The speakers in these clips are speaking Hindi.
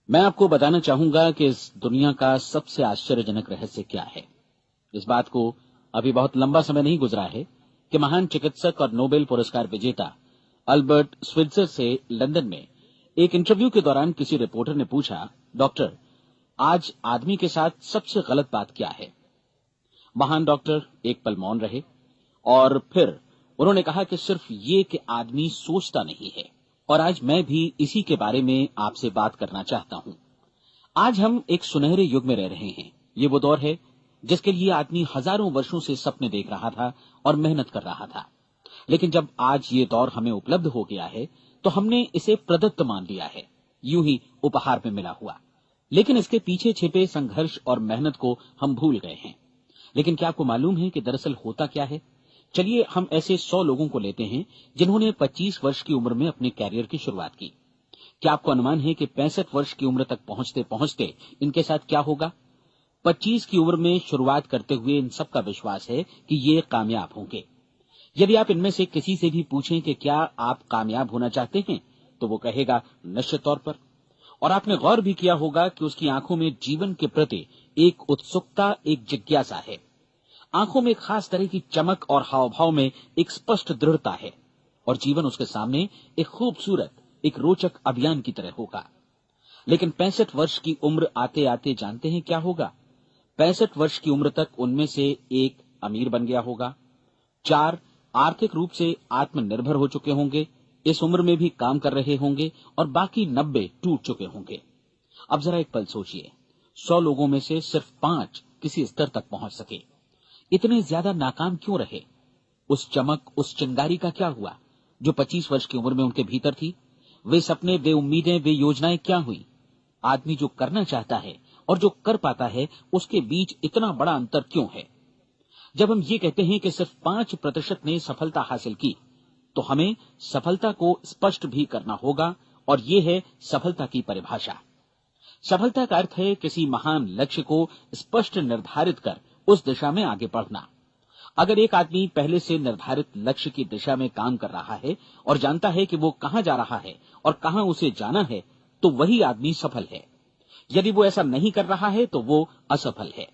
मैं आपको बताना चाहूंगा कि इस दुनिया का सबसे आश्चर्यजनक रहस्य क्या है। इस बात को अभी बहुत लंबा समय नहीं गुजरा है कि महान चिकित्सक और नोबेल पुरस्कार विजेता अल्बर्ट स्विट्जर से लंदन में एक इंटरव्यू के दौरान किसी रिपोर्टर ने पूछा, डॉक्टर, आज आदमी के साथ सबसे गलत बात क्या है। महान डॉक्टर एक पल मौन रहे और फिर उन्होंने कहा कि सिर्फ ये कि आदमी सोचता नहीं है। और आज मैं भी इसी के बारे में आपसे बात करना चाहता हूं। आज हम एक सुनहरे युग में रह रहे हैं। ये वो दौर है जिसके लिए आदमी हजारों वर्षों से सपने देख रहा था और मेहनत कर रहा था। लेकिन जब आज ये दौर हमें उपलब्ध हो गया है तो हमने इसे प्रदत्त मान लिया है, यूं ही उपहार में मिला हुआ। लेकिन इसके पीछे छिपे संघर्ष और मेहनत को हम भूल गए हैं। लेकिन क्या आपको मालूम है कि दरअसल होता क्या है? चलिए हम ऐसे 100 लोगों को लेते हैं जिन्होंने 25 वर्ष की उम्र में अपने कैरियर की शुरुआत की। क्या आपको अनुमान है कि 65 वर्ष की उम्र तक पहुंचते पहुंचते इनके साथ क्या होगा? 25 की उम्र में शुरुआत करते हुए इन सबका विश्वास है कि ये कामयाब होंगे। यदि आप इनमें से किसी से भी पूछें कि क्या आप कामयाब होना चाहते हैं, तो वो कहेगा निश्चित तौर पर। और आपने गौर भी किया होगा कि उसकी आंखों में जीवन के प्रति एक उत्सुकता, एक जिज्ञासा है। आंखों में एक खास तरह की चमक और हाव भाव में एक स्पष्ट दृढ़ता है। और जीवन उसके सामने एक खूबसूरत, एक रोचक अभियान की तरह होगा। लेकिन 65 वर्ष की उम्र आते आते जानते हैं क्या होगा? 65 वर्ष की उम्र तक उनमें से एक अमीर बन गया होगा, 4 आर्थिक रूप से आत्मनिर्भर हो चुके होंगे, इस उम्र में भी काम कर रहे होंगे, और बाकी 90 टूट चुके होंगे। अब जरा एक पल सोचिए, 100 लोगों में से सिर्फ 5 किसी स्तर तक पहुंच सके। इतने ज्यादा नाकाम क्यों रहे? उस चमक, उस चिंगारी का क्या हुआ जो 25 वर्ष की उम्र में उनके भीतर थी? वे सपने, वे उम्मीदें, वे योजनाएं क्या हुई? आदमी जो करना चाहता है और जो कर पाता है, उसके बीच इतना बड़ा अंतर क्यों है? जब हम ये कहते हैं कि सिर्फ 5% ने सफलता हासिल की, तो हमें सफलता को स्पष्ट भी करना होगा। और ये है सफलता की परिभाषा। सफलता का अर्थ है किसी महान लक्ष्य को स्पष्ट निर्धारित कर उस दिशा में आगे बढ़ना। अगर एक आदमी पहले से निर्धारित लक्ष्य की दिशा में काम कर रहा है और जानता है कि वो कहां जा रहा है और कहां उसे जाना है, तो वही आदमी सफल है। यदि वो ऐसा नहीं कर रहा है तो वो असफल है।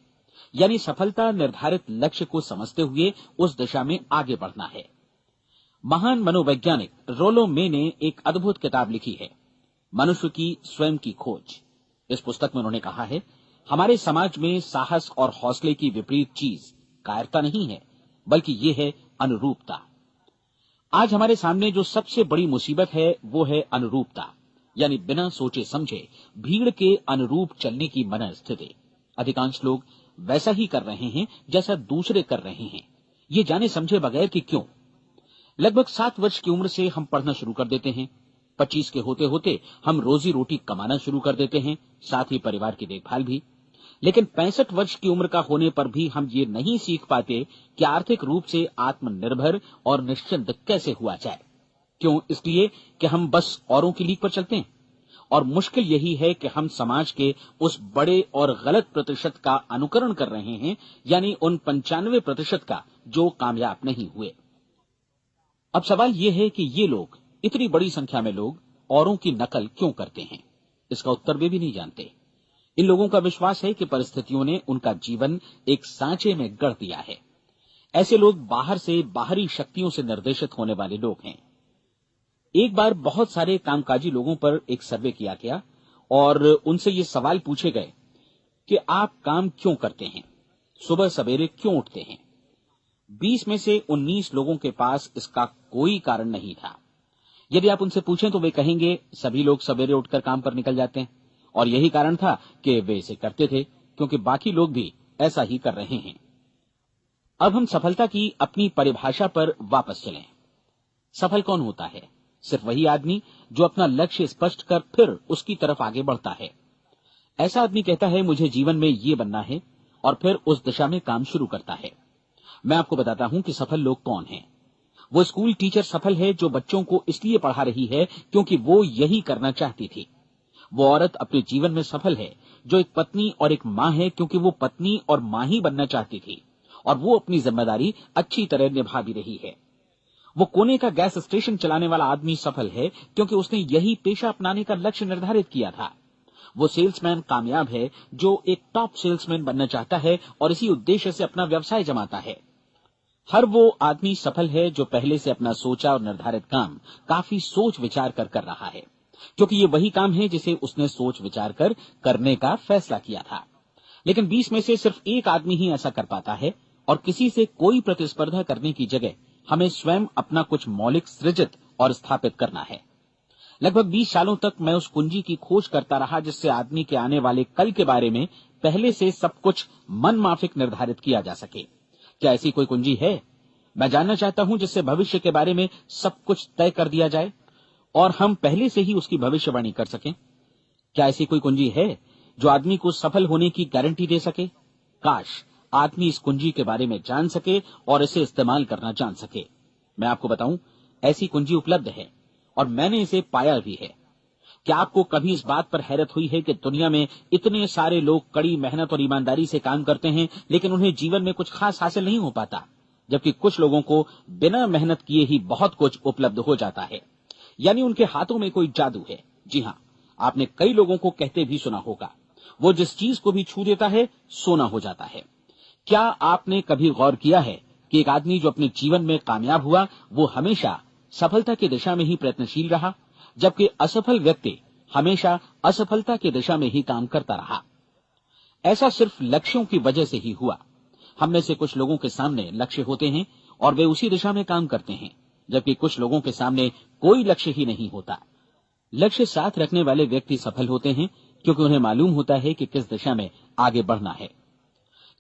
यानी सफलता निर्धारित लक्ष्य को समझते हुए उस दिशा में आगे बढ़ना है। महान मनोवैज्ञानिक रोलो मे ने एक अद्भुत किताब लिखी है, मनुष्य की स्वयं की खोज। इस पुस्तक में उन्होंने कहा है, हमारे समाज में साहस और हौसले की विपरीत चीज कायरता नहीं है, बल्कि ये है अनुरूपता। आज हमारे सामने जो सबसे बड़ी मुसीबत है वो है अनुरूपता, यानी बिना सोचे समझे भीड़ के अनुरूप चलने की मनस्थिति। अधिकांश लोग वैसा ही कर रहे हैं जैसा दूसरे कर रहे हैं, ये जाने समझे बगैर कि क्यों। लगभग 7 वर्ष की उम्र से हम पढ़ना शुरू कर देते हैं। 25 के होते होते हम रोजी रोटी कमाना शुरू कर देते हैं, साथ ही परिवार की देखभाल भी। लेकिन 65 वर्ष की उम्र का होने पर भी हम ये नहीं सीख पाते कि आर्थिक रूप से आत्मनिर्भर और निश्चिंत कैसे हुआ जाए। क्यों? इसलिए कि हम बस औरों की लीक पर चलते हैं। और मुश्किल यही है कि हम समाज के उस बड़े और गलत प्रतिशत का अनुकरण कर रहे हैं, यानी उन 95% का जो कामयाब नहीं हुए। अब सवाल यह है कि ये लोग, इतनी बड़ी संख्या में लोग, औरों की नकल क्यों करते हैं? इसका उत्तर वे भी नहीं जानते। इन लोगों का विश्वास है कि परिस्थितियों ने उनका जीवन एक सांचे में गढ़ दिया है। ऐसे लोग बाहर से, बाहरी शक्तियों से निर्देशित होने वाले लोग हैं। एक बार बहुत सारे कामकाजी लोगों पर एक सर्वे किया गया और उनसे ये सवाल पूछे गए कि आप काम क्यों करते हैं, सुबह सवेरे क्यों उठते हैं? 20 में से 19 लोगों के पास इसका कोई कारण नहीं था। यदि आप उनसे पूछें तो वे कहेंगे सभी लोग सवेरे उठकर काम पर निकल जाते हैं, और यही कारण था कि वे इसे करते थे क्योंकि बाकी लोग भी ऐसा ही कर रहे हैं। अब हम सफलता की अपनी परिभाषा पर वापस चलें। सफल कौन होता है? सिर्फ वही आदमी जो अपना लक्ष्य स्पष्ट कर फिर उसकी तरफ आगे बढ़ता है। ऐसा आदमी कहता है मुझे जीवन में ये बनना है, और फिर उस दिशा में काम शुरू करता है। मैं आपको बताता हूं कि सफल लोग कौन हैं। वो स्कूल टीचर सफल है जो बच्चों को इसलिए पढ़ा रही है क्योंकि वो यही करना चाहती थी। वो औरत अपने जीवन में सफल है जो एक पत्नी और एक मां है क्योंकि वो पत्नी और मां ही बनना चाहती थी, और वो अपनी जिम्मेदारी अच्छी तरह निभा भी रही है। वो कोने का गैस स्टेशन चलाने वाला आदमी सफल है क्योंकि उसने यही पेशा अपनाने का लक्ष्य निर्धारित किया था। वो सेल्समैन कामयाब है जो एक टॉप सेल्समैन बनना चाहता है और इसी उद्देश्य से अपना व्यवसाय जमाता है। हर वो आदमी सफल है जो पहले से अपना सोचा और निर्धारित काम काफी सोच विचार कर रहा है, क्योंकि ये वही काम है जिसे उसने सोच विचार कर करने का फैसला किया था। लेकिन 20 में से सिर्फ एक आदमी ही ऐसा कर पाता है, और किसी से कोई प्रतिस्पर्धा करने की जगह हमें स्वयं अपना कुछ मौलिक सृजित और स्थापित करना है। लगभग 20 सालों तक मैं उस कुंजी की खोज करता रहा जिससे आदमी के आने वाले कल के बारे में पहले से सब कुछ मन माफिक निर्धारित किया जा सके। क्या ऐसी कोई कुंजी है? मैं जानना चाहता हूं जिससे भविष्य के बारे में सब कुछ तय कर दिया जाए और हम पहले से ही उसकी भविष्यवाणी कर सकें। क्या ऐसी कोई कुंजी है जो आदमी को सफल होने की गारंटी दे सके? काश आदमी इस कुंजी के बारे में जान सके और इसे इस्तेमाल करना जान सके। मैं आपको बताऊं, ऐसी कुंजी उपलब्ध है और मैंने इसे पाया भी है। क्या आपको कभी इस बात पर हैरत हुई है कि दुनिया में इतने सारे लोग कड़ी मेहनत और ईमानदारी से काम करते हैं, लेकिन उन्हें जीवन में कुछ खास हासिल नहीं हो पाता, जबकि कुछ लोगों को बिना मेहनत किए ही बहुत कुछ उपलब्ध हो जाता है। यानी उनके हाथों में कोई जादू है। जी हां, आपने कई लोगों को कहते भी सुना होगा, वो जिस चीज को भी छू देता है सोना हो जाता है। क्या आपने कभी गौर किया है कि एक आदमी जो अपने जीवन में कामयाब हुआ वो हमेशा सफलता की दिशा में ही प्रयत्नशील रहा, जबकि असफल व्यक्ति हमेशा असफलता की दिशा में ही काम करता रहा? ऐसा सिर्फ लक्ष्यों की वजह से ही हुआ। हम में से कुछ लोगों के सामने लक्ष्य होते हैं और वे उसी दिशा में काम करते हैं, जबकि कुछ लोगों के सामने कोई लक्ष्य ही नहीं होता। लक्ष्य साथ रखने वाले व्यक्ति सफल होते हैं क्योंकि उन्हें मालूम होता है कि किस दिशा में आगे बढ़ना है।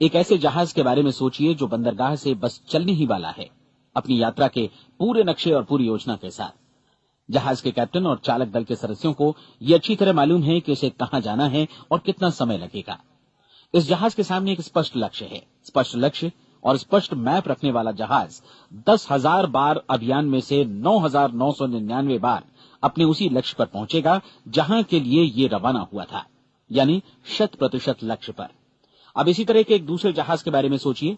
एक ऐसे जहाज के बारे में सोचिए जो बंदरगाह से बस चलने ही वाला है, अपनी यात्रा के पूरे नक्शे और पूरी योजना के साथ। जहाज के कैप्टन और चालक दल के सदस्यों को यह अच्छी तरह मालूम है कि उसे कहां जाना है और कितना समय लगेगा। इस जहाज के सामने एक स्पष्ट लक्ष्य है। स्पष्ट लक्ष्य और स्पष्ट मैप रखने वाला जहाज 10,000 बार अभियान में से 9,999 बार अपने उसी लक्ष्य पर पहुंचेगा जहां के लिए ये रवाना हुआ था, यानी 100% लक्ष्य पर। अब इसी तरह के एक दूसरे जहाज के बारे में सोचिए।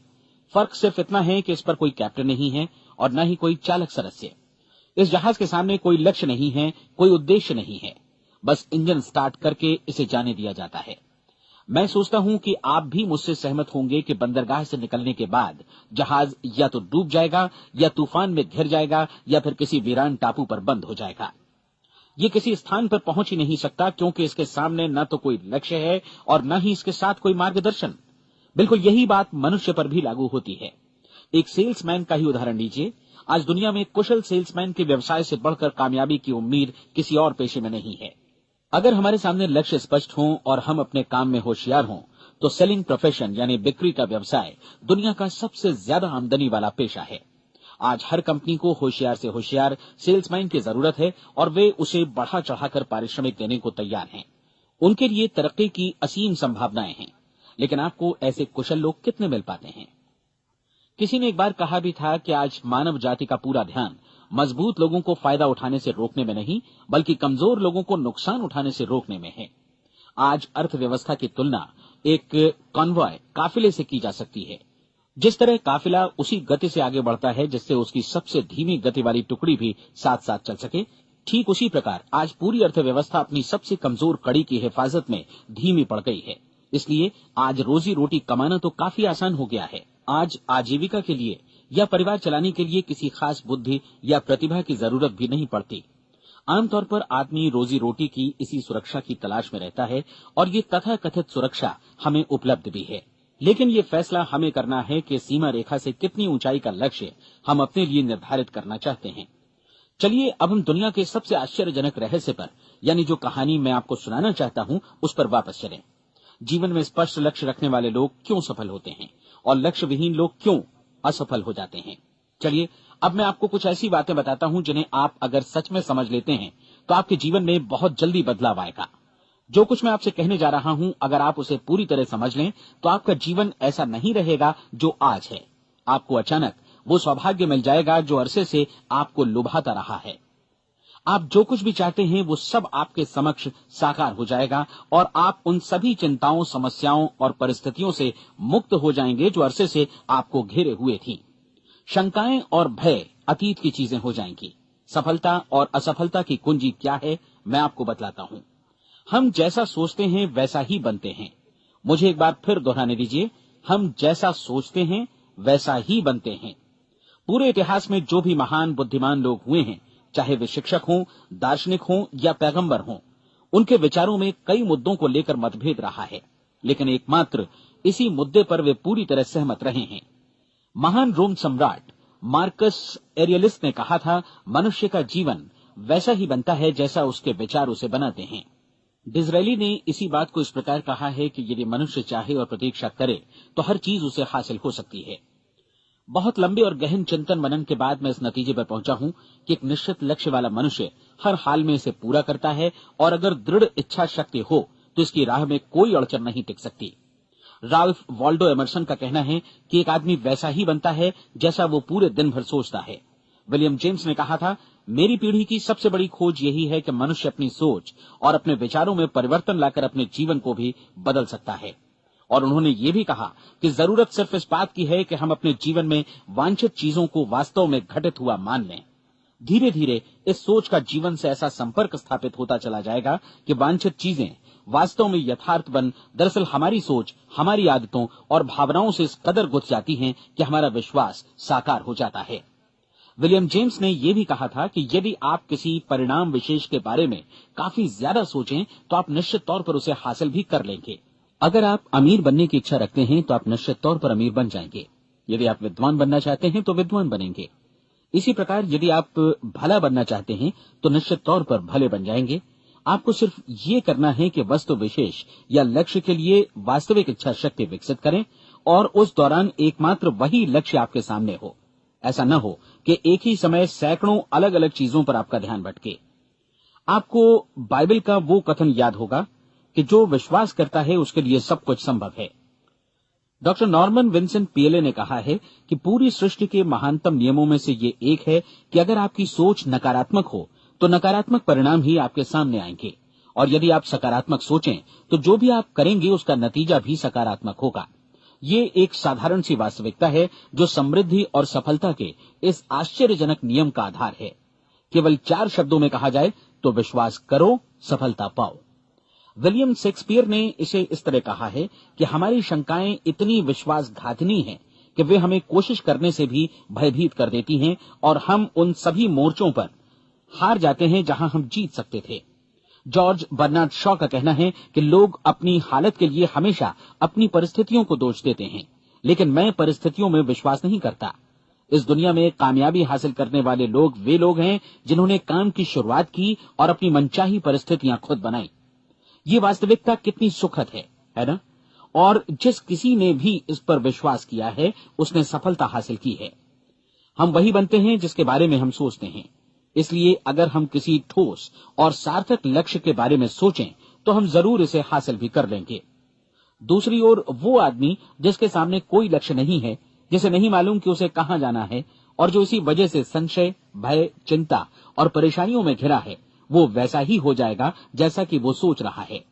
फर्क सिर्फ इतना है कि इस पर कोई कैप्टन नहीं है और न ही कोई चालक सदस्य। इस जहाज के सामने कोई लक्ष्य नहीं है, कोई उद्देश्य नहीं है, बस इंजन स्टार्ट करके इसे जाने दिया जाता है। मैं सोचता हूं कि आप भी मुझसे सहमत होंगे कि बंदरगाह से निकलने के बाद जहाज या तो डूब जाएगा या तूफान में घिर जाएगा या फिर किसी वीरान टापू पर बंद हो जाएगा। ये किसी स्थान पर पहुंच ही नहीं सकता क्योंकि इसके सामने न तो कोई लक्ष्य है और न ही इसके साथ कोई मार्गदर्शन। बिल्कुल यही बात मनुष्य पर भी लागू होती है। एक सेल्समैन का ही उदाहरण लीजिए। आज दुनिया में कुशल सेल्समैन के व्यवसाय से बढ़कर कामयाबी की उम्मीद किसी और पेशे में नहीं है। अगर हमारे सामने लक्ष्य स्पष्ट हों और हम अपने काम में होशियार हों तो सेलिंग प्रोफेशन यानी बिक्री का व्यवसाय दुनिया का सबसे ज्यादा आमदनी वाला पेशा है। आज हर कंपनी को होशियार से होशियार सेल्समैन की जरूरत है और वे उसे बढ़ा चढ़ाकर पारिश्रमिक देने को तैयार हैं। उनके लिए तरक्की की असीम संभावनाएं हैं, लेकिन आपको ऐसे कुशल लोग कितने मिल पाते हैं? किसी ने एक बार कहा भी था कि आज मानव जाति का पूरा ध्यान मजबूत लोगों को फायदा उठाने से रोकने में नहीं, बल्कि कमजोर लोगों को नुकसान उठाने से रोकने में है। आज अर्थव्यवस्था की तुलना एक कॉन्वॉय काफिले से की जा सकती है। जिस तरह काफिला उसी गति से आगे बढ़ता है जिससे उसकी सबसे धीमी गति वाली टुकड़ी भी साथ साथ चल सके, ठीक उसी प्रकार आज पूरी अर्थव्यवस्था अपनी सबसे कमजोर कड़ी की हिफाजत में धीमी पड़ गई है। इसलिए आज रोजी रोटी कमाना तो काफी आसान हो गया है। आज आजीविका के लिए या परिवार चलाने के लिए किसी खास बुद्धि या प्रतिभा की जरूरत भी नहीं पड़ती। आमतौर पर आदमी रोजी रोटी की इसी सुरक्षा की तलाश में रहता है और ये तथाकथित सुरक्षा हमें उपलब्ध भी है। लेकिन ये फैसला हमें करना है कि सीमा रेखा से कितनी ऊंचाई का लक्ष्य हम अपने लिए निर्धारित करना चाहते हैं। चलिए अब हम दुनिया के सबसे आश्चर्यजनक रहस्य पर, यानी जो कहानी मैं आपको सुनाना चाहता हूं, उस पर वापस चलें। जीवन में स्पष्ट लक्ष्य रखने वाले लोग क्यों सफल होते हैं और लक्ष्य विहीन लोग क्यों असफल हो जाते हैं? चलिए अब मैं आपको कुछ ऐसी बातें बताता हूं जिन्हें आप अगर सच में समझ लेते हैं तो आपके जीवन में बहुत जल्दी बदलाव आएगा। जो कुछ मैं आपसे कहने जा रहा हूं, अगर आप उसे पूरी तरह समझ लें तो आपका जीवन ऐसा नहीं रहेगा जो आज है। आपको अचानक वो सौभाग्य मिल जाएगा जो अरसे से आपको लुभाता रहा है। आप जो कुछ भी चाहते हैं वो सब आपके समक्ष साकार हो जाएगा और आप उन सभी चिंताओं, समस्याओं और परिस्थितियों से मुक्त हो जाएंगे जो अरसे से आपको घेरे हुए थी। शंकाएं और भय अतीत की चीजें हो जाएंगी। सफलता और असफलता की कुंजी क्या है, मैं आपको बतलाता हूं। हम जैसा सोचते हैं वैसा ही बनते हैं। मुझे एक बार फिर दोहराने दीजिए, हम जैसा सोचते हैं वैसा ही बनते हैं। पूरे इतिहास में जो भी महान बुद्धिमान लोग हुए हैं, चाहे वे शिक्षक हों, दार्शनिक हों या पैगंबर हों, उनके विचारों में कई मुद्दों को लेकर मतभेद रहा है, लेकिन एकमात्र इसी मुद्दे पर वे पूरी तरह सहमत रहे हैं। महान रोम सम्राट मार्कस एरियलिस ने कहा था, मनुष्य का जीवन वैसा ही बनता है जैसा उसके विचार उसे बनाते हैं। डिज़रायली ने इसी बात को इस प्रकार कहा है कि यदि मनुष्य चाहे और प्रतीक्षा करे तो हर चीज उसे हासिल हो सकती है। बहुत लंबे और गहन चिंतन मनन के बाद मैं इस नतीजे पर पहुंचा हूं कि एक निश्चित लक्ष्य वाला मनुष्य हर हाल में इसे पूरा करता है, और अगर दृढ़ इच्छा शक्ति हो तो इसकी राह में कोई अड़चन नहीं टिक सकती। राल्फ वॉल्डो एमर्सन का कहना है कि एक आदमी वैसा ही बनता है जैसा वो पूरे दिन भर सोचता है। विलियम जेम्स ने कहा था, मेरी पीढ़ी की सबसे बड़ी खोज यही है कि मनुष्य अपनी सोच और अपने विचारों में परिवर्तन लाकर अपने जीवन को भी बदल सकता है। और उन्होंने ये भी कहा कि जरूरत सिर्फ इस बात की है कि हम अपने जीवन में वांछित चीजों को वास्तव में घटित हुआ मान लें। धीरे धीरे इस सोच का जीवन से ऐसा संपर्क स्थापित होता चला जाएगा कि वांछित चीजें वास्तव में यथार्थ बन दरअसल हमारी सोच, हमारी आदतों और भावनाओं से इस कदर गुथ जाती हैं कि हमारा विश्वास साकार हो जाता है। विलियम जेम्स ने यह भी कहा था कि यदि आप किसी परिणाम विशेष के बारे में काफी ज्यादा सोचें तो आप निश्चित तौर पर उसे हासिल भी कर लेंगे। अगर आप अमीर बनने की इच्छा रखते हैं तो आप निश्चित तौर पर अमीर बन जाएंगे। यदि आप विद्वान बनना चाहते हैं तो विद्वान बनेंगे। इसी प्रकार यदि आप भला बनना चाहते हैं तो निश्चित तौर पर भले बन जाएंगे। आपको सिर्फ ये करना है कि वस्तु विशेष या लक्ष्य के लिए वास्तविक इच्छा शक्ति विकसित करें, और उस दौरान एकमात्र वही लक्ष्य आपके सामने हो। ऐसा न हो कि एक ही समय सैकड़ों अलग अलग चीजों पर आपका ध्यान भटके। आपको बाइबल का वो कथन याद होगा कि जो विश्वास करता है उसके लिए सब कुछ संभव है। डॉक्टर नॉर्मन विंसेंट पीएले ने कहा है कि पूरी सृष्टि के महानतम नियमों में से ये एक है कि अगर आपकी सोच नकारात्मक हो तो नकारात्मक परिणाम ही आपके सामने आएंगे, और यदि आप सकारात्मक सोचें तो जो भी आप करेंगे उसका नतीजा भी सकारात्मक होगा। ये एक साधारण सी वास्तविकता है जो समृद्धि और सफलता के इस आश्चर्यजनक नियम का आधार है। केवल 4 शब्दों में कहा जाए तो विश्वास करो, सफलता पाओ। विलियम शेक्सपियर ने इसे इस तरह कहा है कि हमारी शंकाएं इतनी विश्वासघातिनी हैं कि वे हमें कोशिश करने से भी भयभीत कर देती हैं, और हम उन सभी मोर्चों पर हार जाते हैं जहां हम जीत सकते थे। जॉर्ज बर्नार्ड शॉ का कहना है कि लोग अपनी हालत के लिए हमेशा अपनी परिस्थितियों को दोष देते हैं, लेकिन मैं परिस्थितियों में विश्वास नहीं करता। इस दुनिया में कामयाबी हासिल करने वाले लोग वे लोग हैं जिन्होंने काम की शुरुआत की और अपनी मनचाही परिस्थितियां खुद बनाई। ये वास्तविकता कितनी सुखद है ना? और जिस किसी ने भी इस पर विश्वास किया है उसने सफलता हासिल की है। हम वही बनते हैं जिसके बारे में हम सोचते हैं। इसलिए अगर हम किसी ठोस और सार्थक लक्ष्य के बारे में सोचें तो हम जरूर इसे हासिल भी कर लेंगे। दूसरी ओर वो आदमी जिसके सामने कोई लक्ष्य नहीं है, जिसे नहीं मालूम कि उसे कहां जाना है, और जो इसी वजह से संशय, भय, चिंता और परेशानियों में घिरा है, वो वैसा ही हो जाएगा जैसा कि वो सोच रहा है।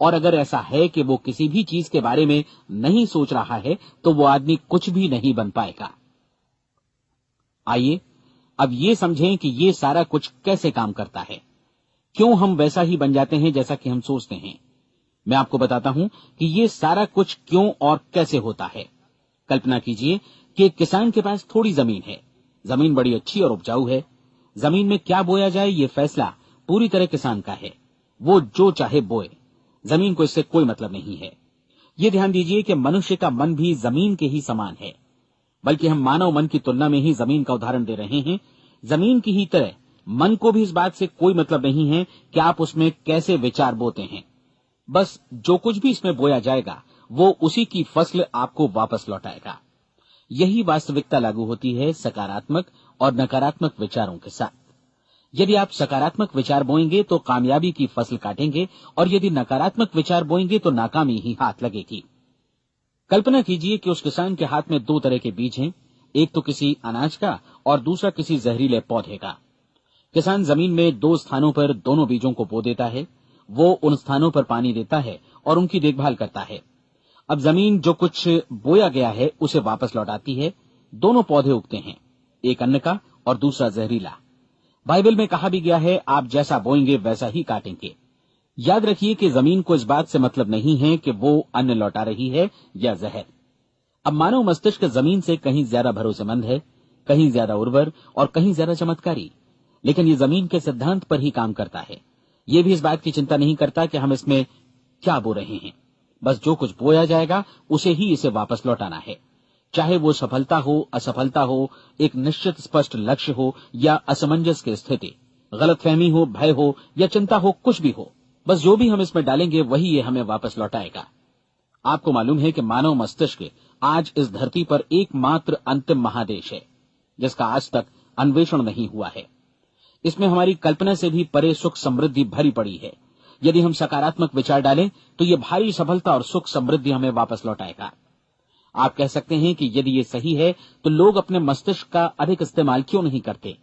और अगर ऐसा है कि वो किसी भी चीज के बारे में नहीं सोच रहा है तो वो आदमी कुछ भी नहीं बन पाएगा। आइए अब ये समझें कि ये सारा कुछ कैसे काम करता है, क्यों हम वैसा ही बन जाते हैं जैसा कि हम सोचते हैं। मैं आपको बताता हूं कि ये सारा कुछ क्यों और कैसे होता है। कल्पना कीजिए कि एक किसान के पास थोड़ी जमीन है। जमीन बड़ी अच्छी और उपजाऊ है। जमीन में क्या बोया जाए ये फैसला पूरी तरह किसान का है। वो जो चाहे बोए, जमीन को इससे कोई मतलब नहीं है। ये ध्यान दीजिए कि मनुष्य का मन भी जमीन के ही समान है, बल्कि हम मानव मन की तुलना में ही जमीन का उदाहरण दे रहे हैं। जमीन की ही तरह मन को भी इस बात से कोई मतलब नहीं है कि आप उसमें कैसे विचार बोते हैं। बस जो कुछ भी इसमें बोया जाएगा वो उसी की फसल आपको वापस लौटाएगा। यही वास्तविकता लागू होती है सकारात्मक और नकारात्मक विचारों के साथ। यदि आप सकारात्मक विचार बोएंगे तो कामयाबी की फसल काटेंगे, और यदि नकारात्मक विचार बोएंगे तो नाकामी ही हाथ लगेगी। कल्पना कीजिए कि उस किसान के हाथ में 2 तरह के बीज हैं, एक तो किसी अनाज का और दूसरा किसी जहरीले पौधे का। किसान जमीन में 2 स्थानों पर दोनों बीजों को बो देता है। वो उन स्थानों पर पानी देता है और उनकी देखभाल करता है। अब जमीन जो कुछ बोया गया है उसे वापस लौटाती है। दोनों पौधे उगते हैं, एक अन्न का और दूसरा जहरीला। बाइबल में कहा भी गया है, आप जैसा बोएंगे वैसा ही काटेंगे। याद रखिए कि जमीन को इस बात से मतलब नहीं है कि वो अन्न लौटा रही है या जहर। अब मानव मस्तिष्क जमीन से कहीं ज्यादा भरोसेमंद है, कहीं ज्यादा उर्वर और कहीं ज्यादा चमत्कारी, लेकिन ये जमीन के सिद्धांत पर ही काम करता है। ये भी इस बात की चिंता नहीं करता कि हम इसमें क्या बो रहे हैं। बस जो कुछ बोया जाएगा उसे ही इसे वापस लौटाना है, चाहे वो सफलता हो, असफलता हो, एक निश्चित स्पष्ट लक्ष्य हो या असमंजस की स्थिति, गलतफहमी हो, भय हो या चिंता हो, कुछ भी हो। बस जो भी हम इसमें डालेंगे वही ये हमें वापस लौटाएगा। आपको मालूम है कि मानव मस्तिष्क आज इस धरती पर एकमात्र अंतिम महादेश है जिसका आज तक अन्वेषण नहीं हुआ है। इसमें हमारी कल्पना से भी परे सुख समृद्धि भरी पड़ी है। यदि हम सकारात्मक विचार डालें तो ये भारी सफलता और सुख समृद्धि हमें वापस लौटाएगा। आप कह सकते हैं कि यदि ये सही है तो लोग अपने मस्तिष्क का अधिक इस्तेमाल क्यों नहीं करते?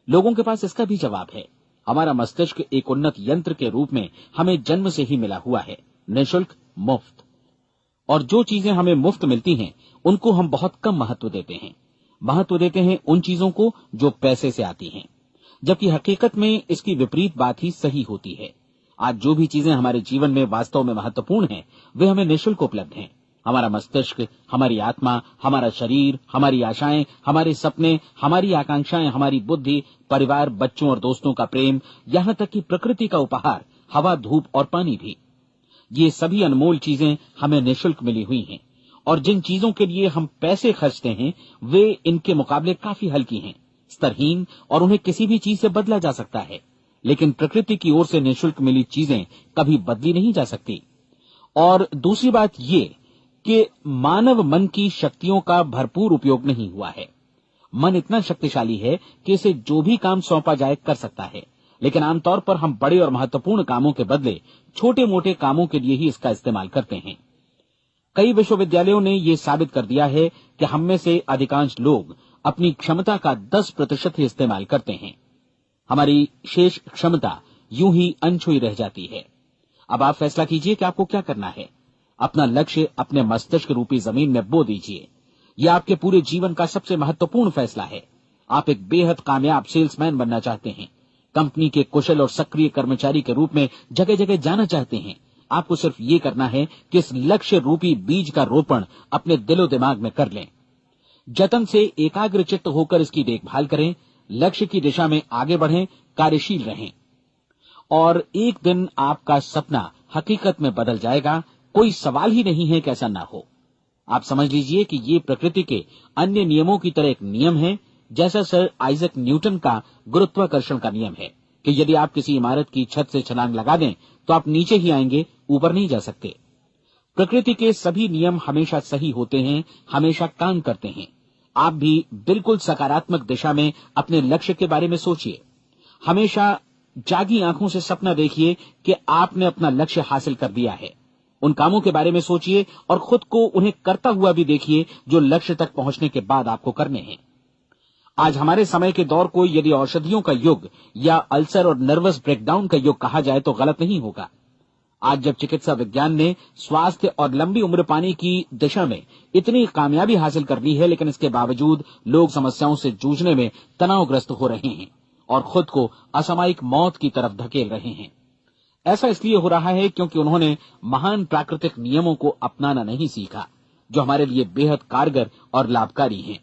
लोगों के पास इसका भी जवाब है। हमारा मस्तिष्क एक उन्नत यंत्र के रूप में हमें जन्म से ही मिला हुआ है, निःशुल्क, मुफ्त। और जो चीजें हमें मुफ्त मिलती हैं उनको हम बहुत कम महत्व देते हैं। महत्व देते हैं उन चीजों को जो पैसे से आती हैं, जबकि हकीकत में इसकी विपरीत बात ही सही होती है। आज जो भी चीजें हमारे जीवन में वास्तव में महत्वपूर्ण हैं वे हमें निःशुल्क उपलब्ध हैं। हमारा मस्तिष्क, हमारी आत्मा, हमारा शरीर, हमारी आशाएं, हमारे सपने, हमारी आकांक्षाएं, हमारी बुद्धि, परिवार, बच्चों और दोस्तों का प्रेम, यहां तक कि प्रकृति का उपहार, हवा, धूप और पानी भी, ये सभी अनमोल चीजें हमें निःशुल्क मिली हुई हैं। और जिन चीजों के लिए हम पैसे खर्चते हैं वे इनके मुकाबले काफी हल्की हैं, स्तरहीन, और उन्हें किसी भी चीज से बदला जा सकता है। लेकिन प्रकृति की ओर से निःशुल्क मिली चीजें कभी बदली नहीं जा सकती। और दूसरी बात ये कि मानव मन की शक्तियों का भरपूर उपयोग नहीं हुआ है। मन इतना शक्तिशाली है कि इसे जो भी काम सौंपा जाए कर सकता है, लेकिन आमतौर पर हम बड़े और महत्वपूर्ण कामों के बदले छोटे मोटे कामों के लिए ही इसका इस्तेमाल करते हैं। कई विश्वविद्यालयों ने यह साबित कर दिया है कि हम में से अधिकांश लोग अपनी क्षमता का 10% ही इस्तेमाल करते हैं। हमारी शेष क्षमता यूं ही अनछुई रह जाती है। अब आप फैसला कीजिए कि आपको क्या करना है। अपना लक्ष्य अपने मस्तिष्क रूपी जमीन में बो दीजिए। यह आपके पूरे जीवन का सबसे महत्वपूर्ण फैसला है। आप एक बेहद कामयाब सेल्समैन बनना चाहते हैं, कंपनी के कुशल और सक्रिय कर्मचारी के रूप में जगह जगह जाना चाहते हैं। आपको सिर्फ ये करना है कि इस लक्ष्य रूपी बीज का रोपण अपने दिलो दिमाग में कर लें। जतन से एकाग्रचित्त होकर इसकी देखभाल करें, लक्ष्य की दिशा में आगे बढ़ें, कार्यशील रहें, और एक दिन आपका सपना हकीकत में बदल जाएगा। कोई सवाल ही नहीं है कि ऐसा ना हो। आप समझ लीजिए कि ये प्रकृति के अन्य नियमों की तरह एक नियम है, जैसा सर आइजक न्यूटन का गुरुत्वाकर्षण का नियम है कि यदि आप किसी इमारत की छत से छलांग लगा दें तो आप नीचे ही आएंगे, ऊपर नहीं जा सकते। प्रकृति के सभी नियम हमेशा सही होते हैं, हमेशा काम करते हैं। आप भी बिल्कुल सकारात्मक दिशा में अपने लक्ष्य के बारे में सोचिए। हमेशा जागी आंखों से सपना देखिए कि आपने अपना लक्ष्य हासिल कर दिया है। उन कामों के बारे में सोचिए और खुद को उन्हें करता हुआ भी देखिए जो लक्ष्य तक पहुंचने के बाद आपको करने हैं। आज हमारे समय के दौर को यदि औषधियों का युग या अल्सर और नर्वस ब्रेकडाउन का युग कहा जाए तो गलत नहीं होगा। आज जब चिकित्सा विज्ञान ने स्वास्थ्य और लंबी उम्र पाने की दिशा में इतनी कामयाबी हासिल कर ली है, लेकिन इसके बावजूद लोग समस्याओं से जूझने में तनावग्रस्त हो रहे हैं और खुद को असामयिक मौत की तरफ धकेल रहे हैं। ऐसा इसलिए हो रहा है क्योंकि उन्होंने महान प्राकृतिक नियमों को अपनाना नहीं सीखा, जो हमारे लिए बेहद कारगर और लाभकारी हैं।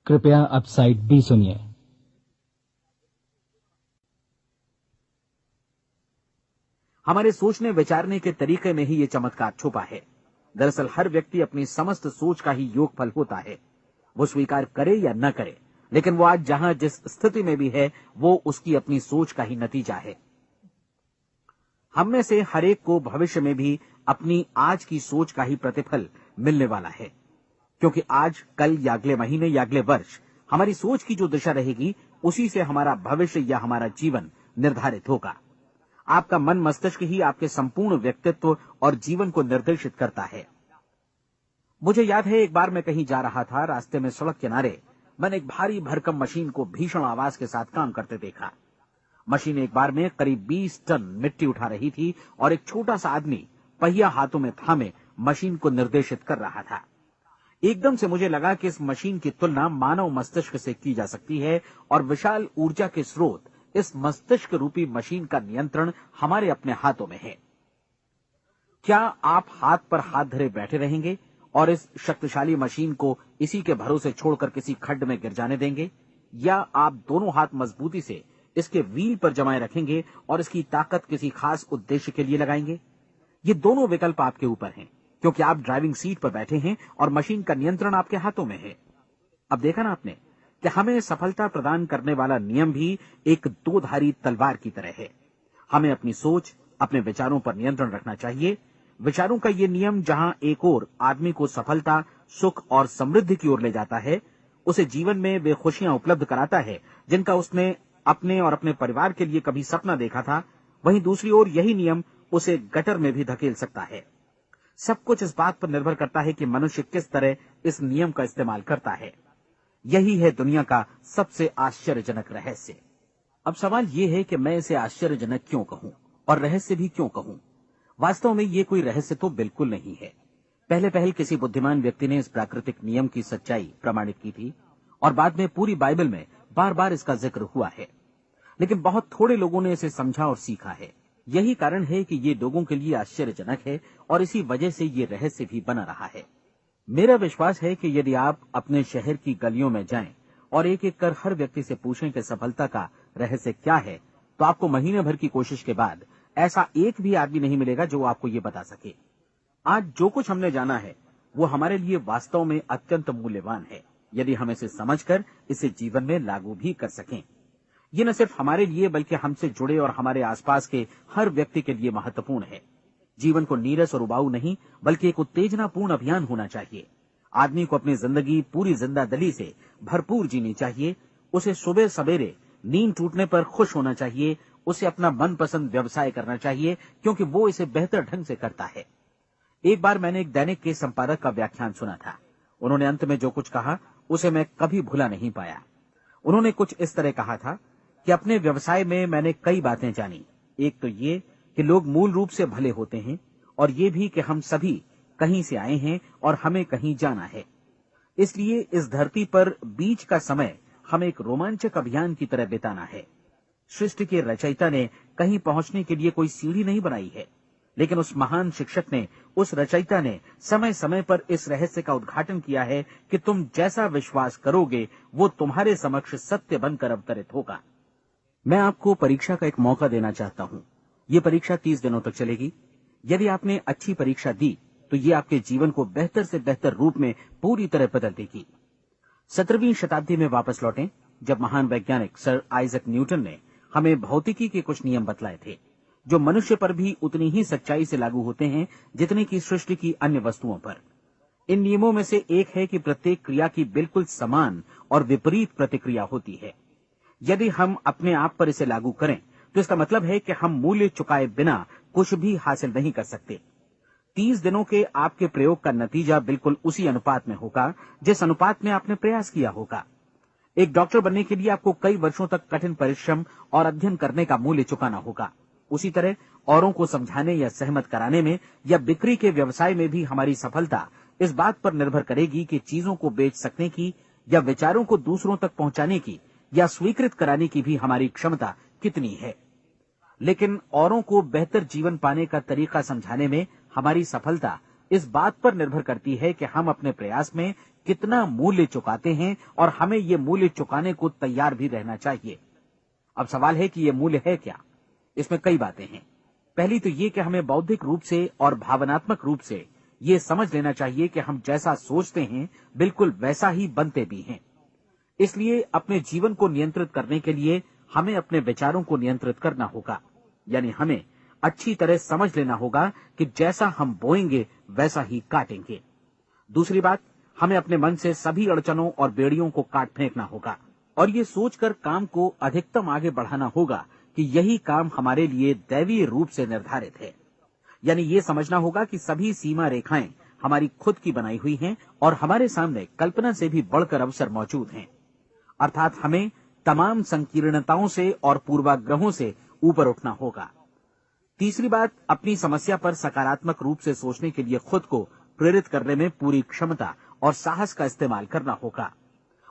कृपया अब साइड बी सुनिए। हमारे सोचने विचारने के तरीके में ही ये चमत्कार छुपा है। दरअसल हर व्यक्ति अपनी समस्त सोच का ही योगफल होता है। वो स्वीकार करे या न करे, लेकिन वो आज जहां जिस स्थिति में भी है वो उसकी अपनी सोच का ही नतीजा है। हम में से हर एक को भविष्य में भी अपनी आज की सोच का ही प्रतिफल मिलने वाला है, क्योंकि आज, कल या अगले महीने या अगले वर्ष हमारी सोच की जो दिशा रहेगी उसी से हमारा भविष्य या हमारा जीवन निर्धारित होगा। आपका मन मस्तिष्क ही आपके संपूर्ण व्यक्तित्व और जीवन को निर्देशित करता है। मुझे याद है एक बार मैं कहीं जा रहा था, रास्ते में सड़क किनारे मैंने एक भारी भरकम मशीन को भीषण आवाज के साथ काम करते देखा। मशीन एक बार में करीब 20 टन मिट्टी उठा रही थी और एक छोटा सा आदमी पहिया हाथों में थामे मशीन को निर्देशित कर रहा था। एकदम से मुझे लगा कि इस मशीन की तुलना मानव मस्तिष्क से की जा सकती है और विशाल ऊर्जा के स्रोत इस मस्तिष्क रूपी मशीन का नियंत्रण हमारे अपने हाथों में है। क्या आप हाथ पर हाथ धरे बैठे रहेंगे और इस शक्तिशाली मशीन को इसी के भरोसे छोड़कर किसी खड्ड में गिर जाने देंगे, या आप दोनों हाथ मजबूती से इसके व्हील पर जमाए रखेंगे और इसकी ताकत किसी खास उद्देश्य के लिए लगाएंगे? ये दोनों विकल्प आपके ऊपर हैं, क्योंकि आप ड्राइविंग सीट पर बैठे हैं और मशीन का नियंत्रण आपके हाथों में है। अब देखा ना आपने कि हमें सफलता प्रदान करने वाला नियम भी एक दोधारी तलवार की तरह है। हमें अपनी सोच, अपने विचारों पर नियंत्रण रखना चाहिए। विचारों का ये नियम जहां एक ओर आदमी को सफलता, सुख और समृद्धि की ओर ले जाता है, उसे जीवन में वे खुशियां उपलब्ध कराता है जिनका उसने अपने और अपने परिवार के लिए कभी सपना देखा था, वहीं दूसरी ओर यही नियम उसे गटर में भी धकेल सकता है। सब कुछ इस बात पर निर्भर करता है कि मनुष्य किस तरह इस नियम का इस्तेमाल करता है। यही है दुनिया का सबसे आश्चर्यजनक रहस्य। अब सवाल यह है कि मैं इसे आश्चर्यजनक क्यों कहूं और रहस्य भी क्यों कहूं? वास्तव में ये कोई रहस्य तो बिल्कुल नहीं है। पहले पहल किसी बुद्धिमान व्यक्ति ने इस प्राकृतिक नियम की सच्चाई प्रमाणित की थी और बाद में पूरी बाइबल में बार बार इसका जिक्र हुआ है, लेकिन बहुत थोड़े लोगों ने इसे समझा और सीखा है। यही कारण है कि ये लोगों के लिए आश्चर्यजनक है और इसी वजह से ये रहस्य भी बना रहा है। मेरा विश्वास है कि यदि आप अपने शहर की गलियों में जाएं और एक एक कर हर व्यक्ति से पूछें कि सफलता का रहस्य क्या है, तो आपको महीने भर की कोशिश के बाद ऐसा एक भी आदमी नहीं मिलेगा जो आपको ये बता सके। आज जो कुछ हमने जाना है वो हमारे लिए वास्तव में अत्यंत मूल्यवान है, यदि हम इसे समझकर इसे जीवन में लागू भी कर सकें। ये न सिर्फ हमारे लिए बल्कि हमसे जुड़े और हमारे आसपास के हर व्यक्ति के लिए महत्वपूर्ण है। जीवन को नीरस और उबाऊ नहीं बल्कि एक उत्तेजनापूर्ण अभियान होना चाहिए। आदमी को अपनी जिंदगी पूरी जिंदादिली से भरपूर जीनी चाहिए। उसे सुबह सवेरे नींद टूटने पर खुश होना चाहिए। उसे अपना मनपसंद व्यवसाय करना चाहिए, क्योंकि वो इसे बेहतर ढंग से करता है। एक बार मैंने एक दैनिक के संपादक का व्याख्यान सुना था। उन्होंने अंत में जो कुछ कहा उसे मैं कभी भुला नहीं पाया। उन्होंने कुछ इस तरह कहा था कि अपने व्यवसाय में मैंने कई बातें जानी। एक तो ये कि लोग मूल रूप से भले होते हैं, और ये भी कि हम सभी कहीं से आए हैं और हमें कहीं जाना है। इसलिए इस धरती पर बीच का समय हमें एक रोमांचक अभियान की तरह बिताना है। सृष्टि के रचयिता ने कहीं पहुंचने के लिए कोई सीढ़ी नहीं बनाई है, लेकिन उस महान शिक्षक ने, उस रचयिता ने समय समय पर इस रहस्य का उद्घाटन किया है कि तुम जैसा विश्वास करोगे वो तुम्हारे समक्ष सत्य बनकर अवतरित होगा। मैं आपको परीक्षा का एक मौका देना चाहता हूं। ये परीक्षा 30 दिनों तक चलेगी। यदि आपने अच्छी परीक्षा दी तो ये आपके जीवन को बेहतर से बेहतर रूप में पूरी तरह बदल देगी। 17वीं शताब्दी में वापस लौटें, जब महान वैज्ञानिक सर आइजक न्यूटन ने हमें भौतिकी के कुछ नियम बतलाए थे, जो मनुष्य पर भी उतनी ही सच्चाई से लागू होते हैं जितनी की सृष्टि की अन्य वस्तुओं पर। इन नियमों में से एक है कि प्रत्येक क्रिया की बिल्कुल समान और विपरीत प्रतिक्रिया होती है। यदि हम अपने आप पर इसे लागू करें तो इसका मतलब है कि हम मूल्य चुकाए बिना कुछ भी हासिल नहीं कर सकते। 30 दिनों के आपके प्रयोग का नतीजा बिल्कुल उसी अनुपात में होगा जिस अनुपात में आपने प्रयास किया होगा। एक डॉक्टर बनने के लिए आपको कई वर्षों तक कठिन परिश्रम और अध्ययन करने का मूल्य चुकाना होगा। उसी तरह औरों को समझाने या सहमत कराने में या बिक्री के व्यवसाय में भी हमारी सफलता इस बात पर निर्भर करेगी कि चीजों को बेच सकने की या विचारों को दूसरों तक पहुंचाने की या स्वीकृत कराने की भी हमारी क्षमता कितनी है। लेकिन औरों को बेहतर जीवन पाने का तरीका समझाने में हमारी सफलता इस बात पर निर्भर करती है कि हम अपने प्रयास में कितना मूल्य चुकाते हैं, और हमें ये मूल्य चुकाने को तैयार भी रहना चाहिए। अब सवाल है कि ये मूल्य है क्या? इसमें कई बातें हैं। पहली तो ये कि हमें बौद्धिक रूप से और भावनात्मक रूप से ये समझ लेना चाहिए कि हम जैसा सोचते हैं बिल्कुल वैसा ही बनते भी हैं। इसलिए अपने जीवन को नियंत्रित करने के लिए हमें अपने विचारों को नियंत्रित करना होगा। यानी हमें अच्छी तरह समझ लेना होगा कि जैसा हम बोएंगे वैसा ही काटेंगे। दूसरी बात, हमें अपने मन से सभी अड़चनों और बेड़ियों को काट फेंकना होगा और ये सोचकर काम को अधिकतम आगे बढ़ाना होगा कि यही काम हमारे लिए दैवीय रूप से निर्धारित है। यानी ये समझना होगा कि सभी सीमा रेखाएं हमारी खुद की बनाई हुई हैं और हमारे सामने कल्पना से भी बढ़कर अवसर मौजूद हैं। अर्थात हमें तमाम संकीर्णताओं से और पूर्वाग्रहों से ऊपर उठना होगा। तीसरी बात, अपनी समस्या पर सकारात्मक रूप से सोचने के लिए खुद को प्रेरित करने में पूरी क्षमता और साहस का इस्तेमाल करना होगा,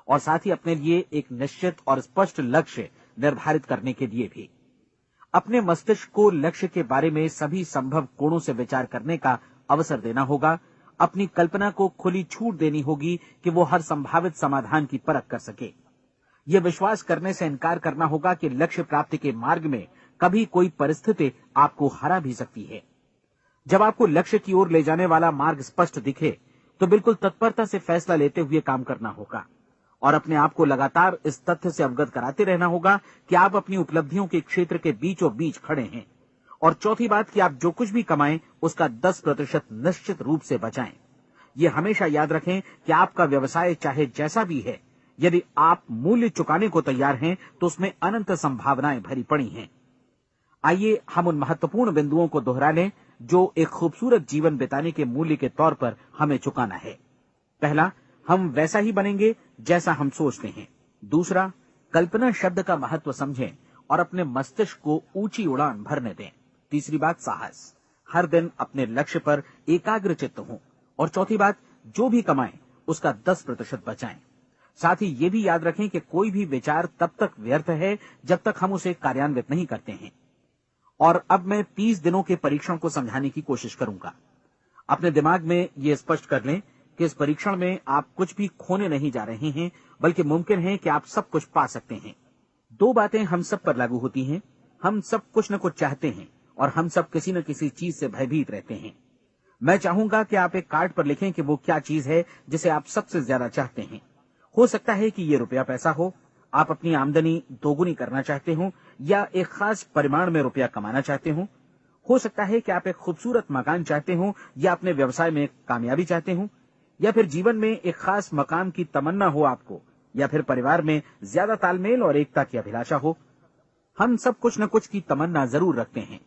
और साथ ही अपने लिए एक निश्चित और स्पष्ट लक्ष्य निर्धारित करने के लिए भी। अपने मस्तिष्क को लक्ष्य के बारे में सभी संभव कोणों से विचार करने का अवसर देना होगा। अपनी कल्पना को खुली छूट देनी होगी कि वो हर संभावित समाधान की परख कर सके। यह विश्वास करने से इनकार करना होगा कि लक्ष्य प्राप्ति के मार्ग में कभी कोई परिस्थिति आपको हरा भी सकती है। जब आपको लक्ष्य की ओर ले जाने वाला मार्ग स्पष्ट दिखे तो बिल्कुल तत्परता से फैसला लेते हुए काम करना होगा और अपने आप को लगातार इस तथ्य से अवगत कराते रहना होगा कि आप अपनी उपलब्धियों के क्षेत्र के बीचों बीच खड़े हैं। और चौथी बात कि आप जो कुछ भी कमाएं उसका 10% निश्चित रूप से बचाएं। ये हमेशा याद रखें कि आपका व्यवसाय चाहे जैसा भी है, यदि आप मूल्य चुकाने को तैयार हैं तो उसमें अनंत संभावनाएं भरी पड़ी हैं। आइए हम उन महत्वपूर्ण बिंदुओं को दोहरा लें जो एक खूबसूरत जीवन बिताने के मूल्य के तौर पर हमें चुकाना है। पहला, हम वैसा ही बनेंगे जैसा हम सोचते हैं। दूसरा, कल्पना शब्द का महत्व समझें और अपने मस्तिष्क को ऊंची उड़ान भरने दें। तीसरी बात, साहस, हर दिन अपने लक्ष्य पर एकाग्र चित्त हों। और चौथी बात, जो भी कमाएं उसका 10% बचाएं। साथ ही ये भी याद रखें कि कोई भी विचार तब तक व्यर्थ है जब तक हम उसे कार्यान्वित नहीं करते हैं। और अब मैं 30 दिनों के परीक्षण को समझाने की कोशिश करूंगा। अपने दिमाग में ये स्पष्ट कर लें कि इस परीक्षण में आप कुछ भी खोने नहीं जा रहे हैं, बल्कि मुमकिन है कि आप सब कुछ पा सकते हैं। 2 बातें हम सब पर लागू होती हैं। हम सब कुछ न कुछ चाहते हैं और हम सब किसी न किसी चीज से भयभीत रहते हैं। मैं चाहूंगा कि आप एक कार्ड पर लिखें कि वो क्या चीज है जिसे आप सबसे ज्यादा चाहते हैं। हो सकता है कि ये रुपया पैसा हो, आप अपनी आमदनी दोगुनी करना चाहते हो, या एक खास परिमाण में रुपया कमाना चाहते हो सकता है कि आप एक खूबसूरत मकान चाहते हो, या अपने व्यवसाय में कामयाबी चाहते हो, या फिर जीवन में एक खास मकाम की तमन्ना हो आपको, या फिर परिवार में ज्यादा तालमेल और एकता की अभिलाषा हो। हम सब कुछ न कुछ की तमन्ना जरूर रखते हैं।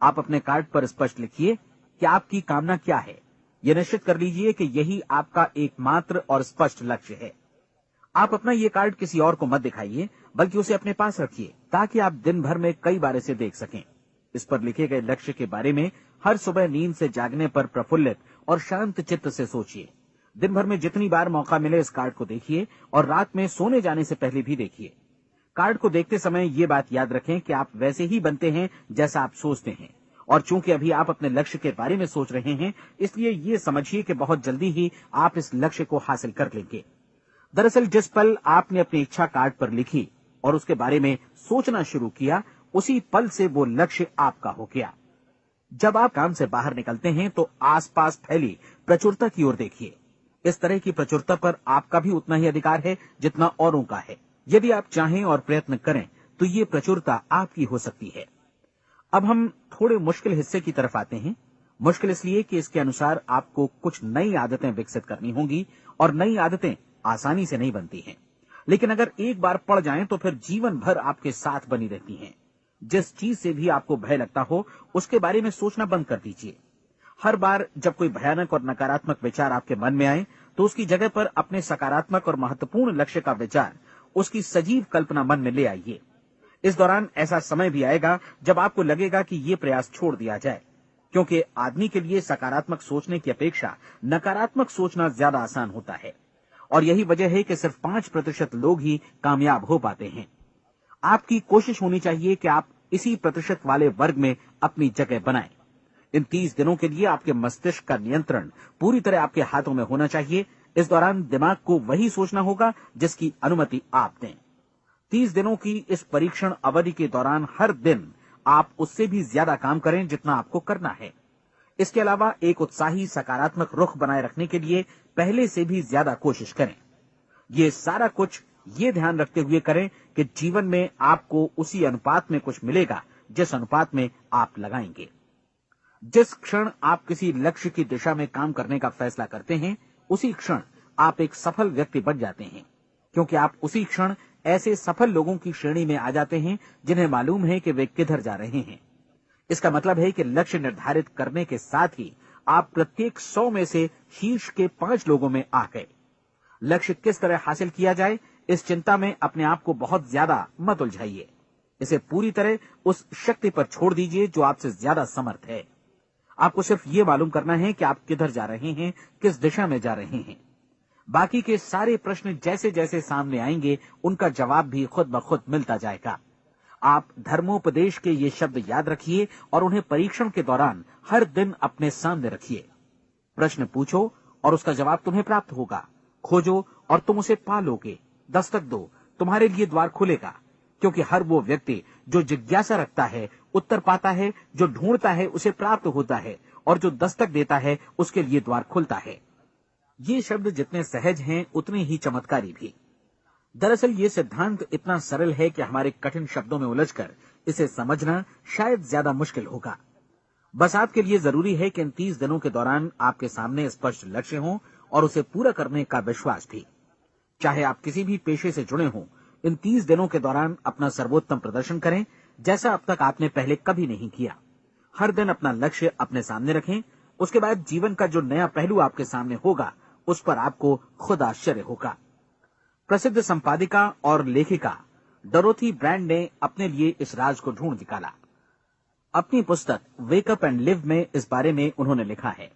आप अपने कार्ड पर स्पष्ट लिखिए कि आपकी कामना क्या है। यह निश्चित कर लीजिए कि यही आपका एकमात्र और स्पष्ट लक्ष्य है। आप अपना ये कार्ड किसी और को मत दिखाइए, बल्कि उसे अपने पास रखिए ताकि आप दिन भर में कई बार इसे देख सकें। इस पर लिखे गए लक्ष्य के बारे में हर सुबह नींद से जागने पर प्रफुल्लित और शांत चित्त से सोचिए। दिन भर में जितनी बार मौका मिले इस कार्ड को देखिए और रात में सोने जाने से पहले भी देखिए। कार्ड को देखते समय ये बात याद रखें कि आप वैसे ही बनते हैं जैसा आप सोचते हैं। और चूंकि अभी आप अपने लक्ष्य के बारे में सोच रहे हैं, इसलिए ये समझिए कि बहुत जल्दी ही आप इस लक्ष्य को हासिल कर लेंगे। दरअसल जिस पल आपने अपनी इच्छा कार्ड पर लिखी और उसके बारे में सोचना शुरू किया, उसी पल से वो लक्ष्य आपका हो गया। जब आप काम से बाहर निकलते हैं तो आसपास फैली प्रचुरता की ओर देखिए। इस तरह की प्रचुरता पर आपका भी उतना ही अधिकार है जितना औरों का है। यदि आप चाहें और प्रयत्न करें तो ये प्रचुरता आपकी हो सकती है। अब हम थोड़े मुश्किल हिस्से की तरफ आते हैं। मुश्किल इसलिए कि इसके अनुसार आपको कुछ नई आदतें विकसित करनी होंगी और नई आदतें आसानी से नहीं बनती हैं, लेकिन अगर एक बार पड़ जाएं तो फिर जीवन भर आपके साथ बनी रहती हैं। जिस चीज से भी आपको भय लगता हो उसके बारे में सोचना बंद कर दीजिए। हर बार जब कोई भयानक और नकारात्मक विचार आपके मन में आए तो उसकी जगह पर अपने सकारात्मक और महत्वपूर्ण लक्ष्य का विचार, उसकी सजीव कल्पना मन में ले आइए। इस दौरान ऐसा समय भी आएगा जब आपको लगेगा कि ये प्रयास छोड़ दिया जाए, क्योंकि आदमी के लिए सकारात्मक सोचने की अपेक्षा नकारात्मक सोचना ज्यादा आसान होता है। और यही वजह है कि सिर्फ 5% लोग ही कामयाब हो पाते हैं। आपकी कोशिश होनी चाहिए कि आप इसी प्रतिशत वाले वर्ग में अपनी जगह बनाएं। इन 30 दिनों के लिए आपके मस्तिष्क का नियंत्रण पूरी तरह आपके हाथों में होना चाहिए। इस दौरान दिमाग को वही सोचना होगा जिसकी अनुमति आप दें। 30 दिनों की इस परीक्षण अवधि के दौरान हर दिन आप उससे भी ज्यादा काम करें जितना आपको करना है। इसके अलावा एक उत्साही सकारात्मक रुख बनाए रखने के लिए पहले से भी ज्यादा कोशिश करें। ये सारा कुछ ये ध्यान रखते हुए करें कि जीवन में आपको उसी अनुपात में कुछ मिलेगा जिस अनुपात में आप लगाएंगे। जिस क्षण आप किसी लक्ष्य की दिशा में काम करने का फैसला करते हैं, उसी क्षण आप एक सफल व्यक्ति बन जाते हैं, क्योंकि आप उसी क्षण ऐसे सफल लोगों की श्रेणी में आ जाते हैं जिन्हें मालूम है कि वे किधर जा रहे हैं। इसका मतलब है कि लक्ष्य निर्धारित करने के साथ ही आप प्रत्येक 100 में से शीर्ष के 5 लोगों में आ गए। लक्ष्य किस तरह हासिल किया जाए, इस चिंता में अपने आप को बहुत ज्यादा मत उलझाइए। इसे पूरी तरह उस शक्ति पर छोड़ दीजिए जो आपसे ज्यादा समर्थ है। आपको सिर्फ ये मालूम करना है कि आप किधर जा रहे हैं, किस दिशा में जा रहे हैं। बाकी के सारे प्रश्न जैसे जैसे सामने आएंगे, उनका जवाब भी खुद ब खुद मिलता जाएगा। आप धर्मोपदेश के ये शब्द याद रखिए और उन्हें परीक्षण के दौरान हर दिन अपने सामने रखिए। प्रश्न पूछो और उसका जवाब तुम्हें प्राप्त होगा। खोजो और तुम उसे पा लोगे। दस्तक दो, तुम्हारे लिए द्वार खुलेगा। क्योंकि हर वो व्यक्ति जो जिज्ञासा रखता है उत्तर पाता है, जो ढूंढता है उसे प्राप्त होता है, और जो दस्तक देता है उसके लिए द्वार खुलता है। ये शब्द जितने सहज हैं उतने ही चमत्कारी भी। दरअसल ये सिद्धांत इतना सरल है कि हमारे कठिन शब्दों में उलझकर इसे समझना शायद ज्यादा मुश्किल होगा। बस आपके लिए जरूरी है कि इन 30 दिनों के दौरान आपके सामने स्पष्ट लक्ष्य हो और उसे पूरा करने का विश्वास भी। चाहे आप किसी भी पेशे से जुड़े हों, इन 30 दिनों के दौरान अपना सर्वोत्तम प्रदर्शन करें, जैसा अब तक आपने पहले कभी नहीं किया। हर दिन अपना लक्ष्य अपने सामने रखें। उसके बाद जीवन का जो नया पहलू आपके सामने होगा उस पर आपको खुद आश्चर्य होगा। प्रसिद्ध संपादिका और लेखिका डोरोथी ब्रैंड ने अपने लिए इस राज को ढूंढ निकाला। अपनी पुस्तक वेक अप एंड लिव में इस बारे में उन्होंने लिखा है।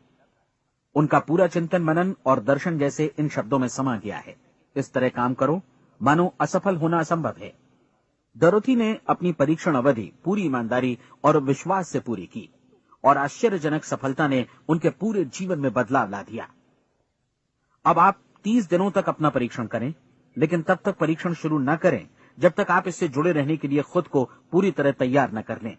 उनका पूरा चिंतन मनन और दर्शन जैसे इन शब्दों में समा गया है। इस तरह काम करो मानो असफल होना असंभव है। डोरोथी ने अपनी परीक्षण अवधि पूरी ईमानदारी और विश्वास से पूरी की और आश्चर्यजनक सफलता ने उनके पूरे जीवन में बदलाव ला दिया। अब आप 30 दिनों तक अपना परीक्षण करें, लेकिन तब तक परीक्षण शुरू न करें जब तक आप इससे जुड़े रहने के लिए खुद को पूरी तरह तैयार न कर लें।